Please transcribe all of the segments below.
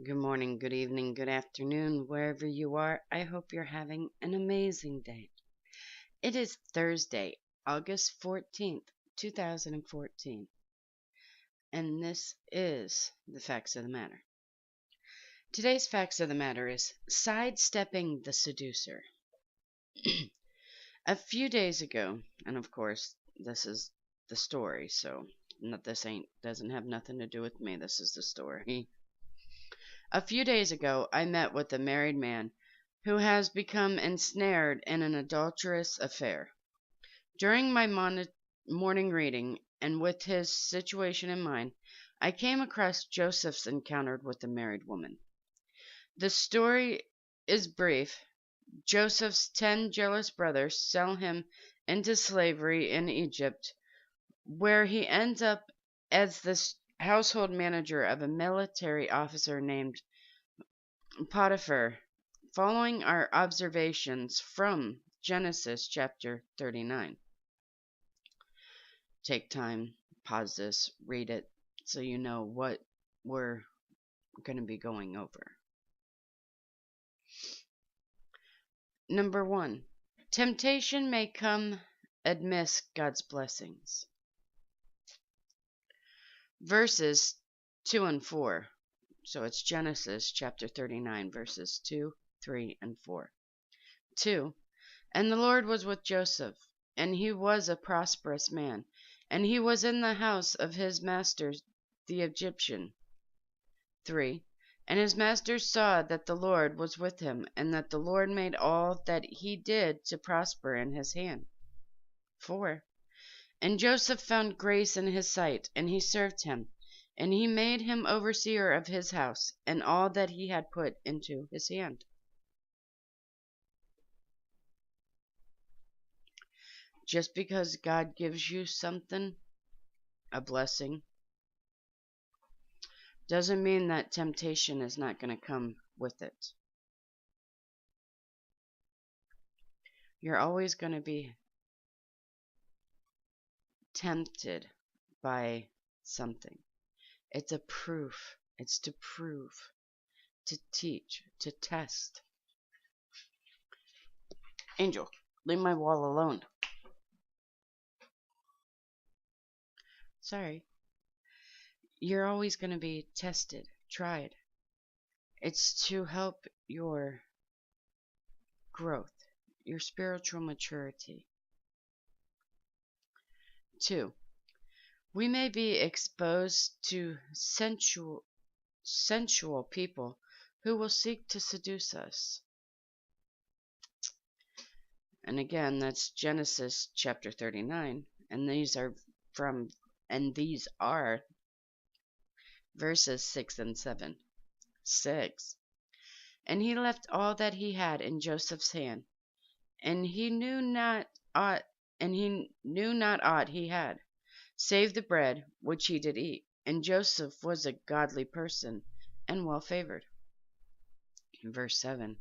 Good morning, good evening, good afternoon, wherever you are. I hope you're having an amazing day. It is Thursday, August 14th, 2014, and this is the facts of the matter. Today's facts of the matter is sidestepping the seducer. A few days ago, and of course, this is the story, so this doesn't have nothing to do with me. This is the story. A few days ago, I met with a married man who has become ensnared in an adulterous affair. During my morning reading, and with his situation in mind, I came across Joseph's encounter with the married woman. The story is brief. Joseph's 10 jealous brothers sell him into slavery in Egypt, where he ends up as the household manager of a military officer named Potiphar, following our observations from Genesis chapter 39. Take time, pause this, read it, so you know what we're going to be going over. Number 1. Temptation may come amidst God's blessings. Verses 2 and 4. So it's Genesis chapter 39, verses 2, 3, and 4. 2. And the Lord was with Joseph, and he was a prosperous man, and he was in the house of his master the Egyptian. 3. And his master saw that the Lord was with him, and that the Lord made all that he did to prosper in his hand. 4. And Joseph found grace in his sight, and he served him, and he made him overseer of his house, and all that he had put into his hand. Just because God gives you something, a blessing, doesn't mean that temptation is not going to come with it. You're always going to be tempted by something. It's a proof. It's to prove, to teach, to test. Angel, leave my wall alone. Sorry. You're always going to be tested, tried. It's to help your growth, your spiritual maturity. 2. We may be exposed to sensual people who will seek to seduce us. And again, that's Genesis chapter 39, and these are verses 6 and 7. 6. And he left all that he had in Joseph's hand, and he knew not aught he had, save the bread which he did eat. And Joseph was a godly person, and well favored. Verse 7.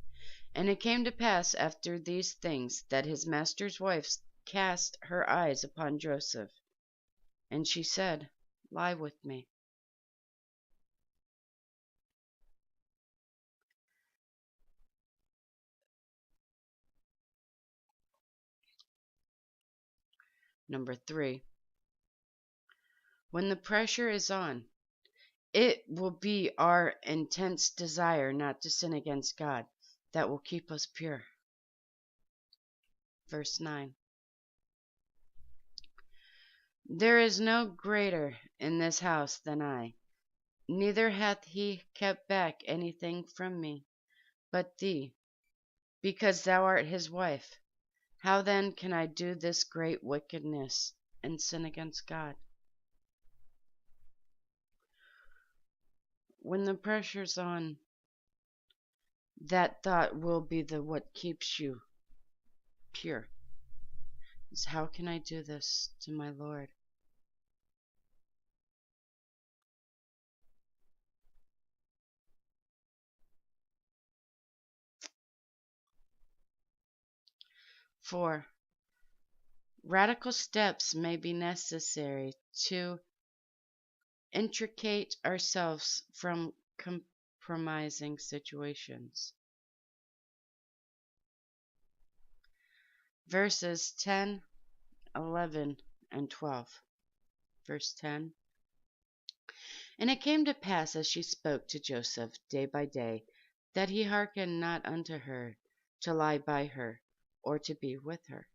And it came to pass after these things, that his master's wife cast her eyes upon Joseph, and she said, Lie with me. Number 3. When the pressure is on, it will be our intense desire not to sin against God that will keep us pure. Verse 9. There is no greater in this house than I, neither hath he kept back anything from me, but thee, because thou art his wife. How then can I do this great wickedness and sin against God? When the pressure's on, that thought will be what keeps you pure. Is how can I do this to my Lord? Four, radical steps may be necessary to intricate ourselves from compromising situations. Verses 10, 11, and 12. Verse 10. And it came to pass as she spoke to Joseph day by day, that he hearkened not unto her to lie by her, or to be with her.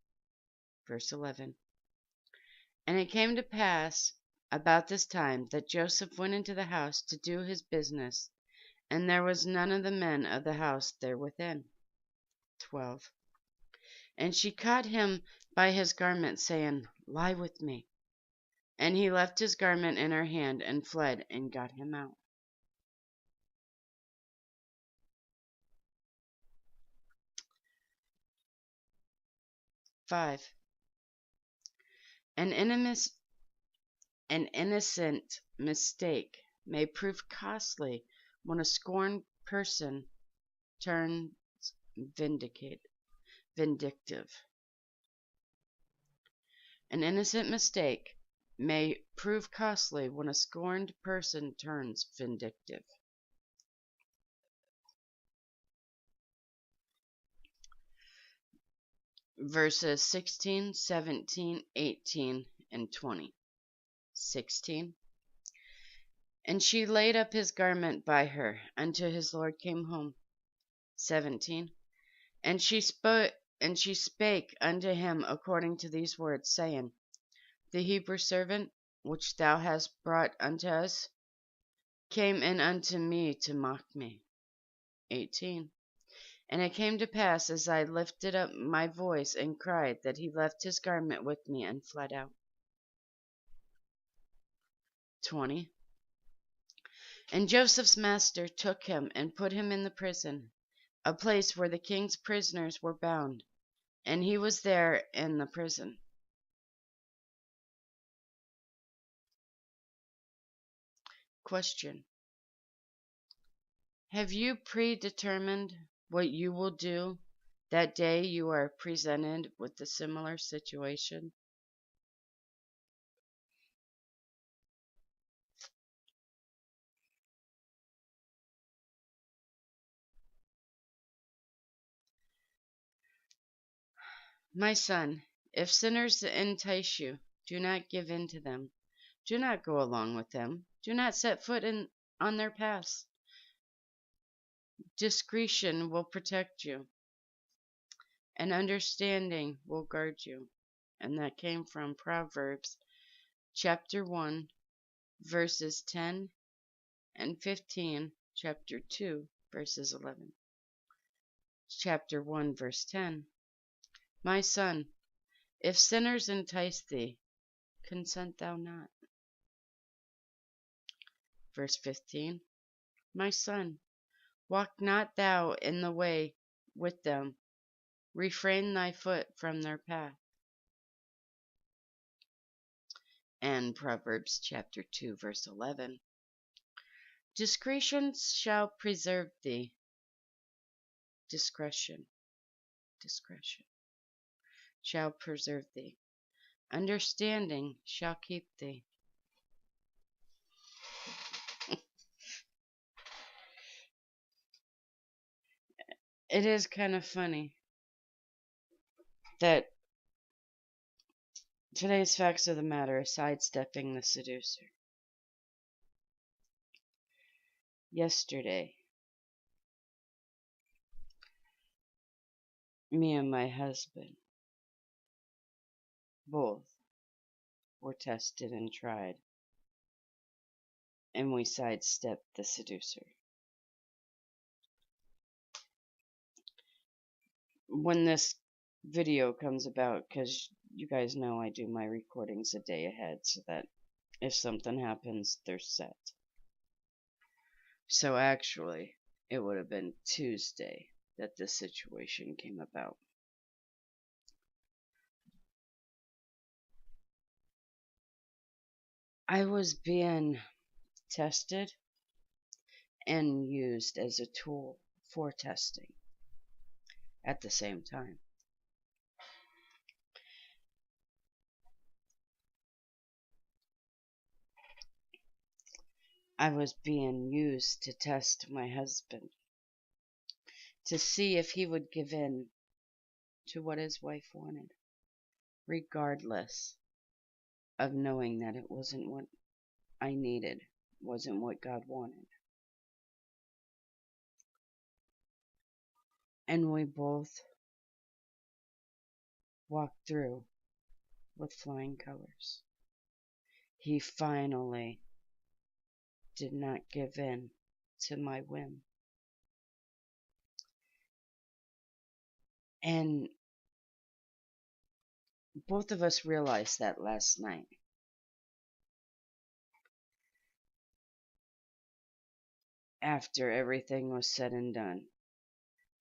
Verse 11. And it came to pass about this time that Joseph went into the house to do his business, and there was none of the men of the house there within. 12. And she caught him by his garment, saying, Lie with me. And he left his garment in her hand, and fled, and got him out. Five. An innocent mistake may prove costly when a scorned person turns vindictive. An innocent mistake may prove costly when a scorned person turns vindictive. Verses 16, 17, 18, and 20. 16. And she laid up his garment by her until his lord came home. 17. And she spake unto him according to these words, saying, The Hebrew servant which thou hast brought unto us came in unto me to mock me. 18. And it came to pass, as I lifted up my voice and cried, that he left his garment with me and fled out. 20. And Joseph's master took him and put him in the prison, a place where the king's prisoners were bound, and he was there in the prison. Question. Have you predetermined what you will do that day you are presented with a similar situation? My son, if sinners entice you, do not give in to them. Do not go along with them. Do not set foot on their paths. Discretion will protect you, and understanding will guard you. And that came from Proverbs chapter 1, verses 10 and 15, chapter 2, verses 11. Chapter 1, verse 10. My son, if sinners entice thee, consent thou not. Verse 15. My son, walk not thou in the way with them, refrain thy foot from their path. And Proverbs chapter 2, verse 11. Discretion shall preserve thee. Discretion shall preserve thee. Understanding shall keep thee. It is kind of funny that today's facts of the matter is sidestepping the seducer. Yesterday, me and my husband both were tested and tried, and we sidestepped the seducer. When this video comes about, because you guys know I do my recordings a day ahead so that if something happens, they're set. So actually, it would have been Tuesday that this situation came about. I was being tested and used as a tool for testing at the same time. I was being used to test my husband, to see if he would give in to what his wife wanted, regardless of knowing that it wasn't what I needed, wasn't what God wanted. And we both walked through with flying colors. He finally did not give in to my whim. And both of us realized that last night. After everything was said and done,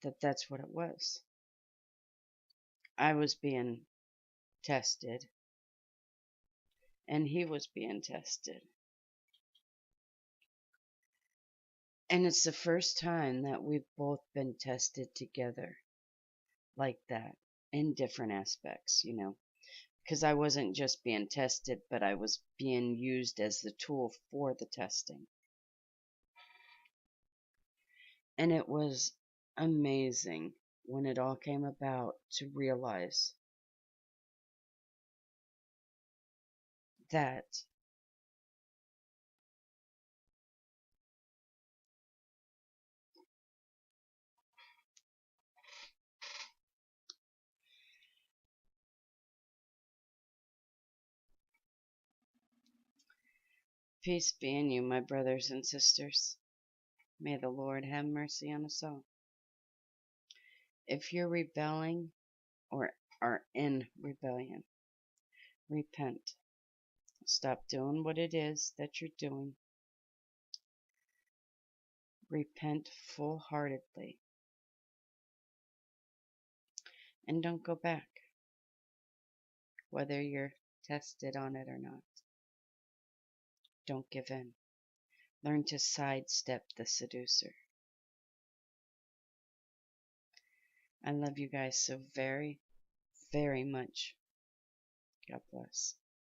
that that's what it was. I was being tested, and he was being tested. And it's the first time that we've both been tested together like that in different aspects, because I wasn't just being tested, but I was being used as the tool for the testing. And it was amazing when it all came about to realize that peace be in you, my brothers and sisters. May the Lord have mercy on us all. If you're rebelling or are in rebellion, repent. Stop doing what it is that you're doing. Repent full-heartedly. And don't go back, whether you're tested on it or not. Don't give in. Learn to sidestep the seducer. I love you guys so very, very much. God bless.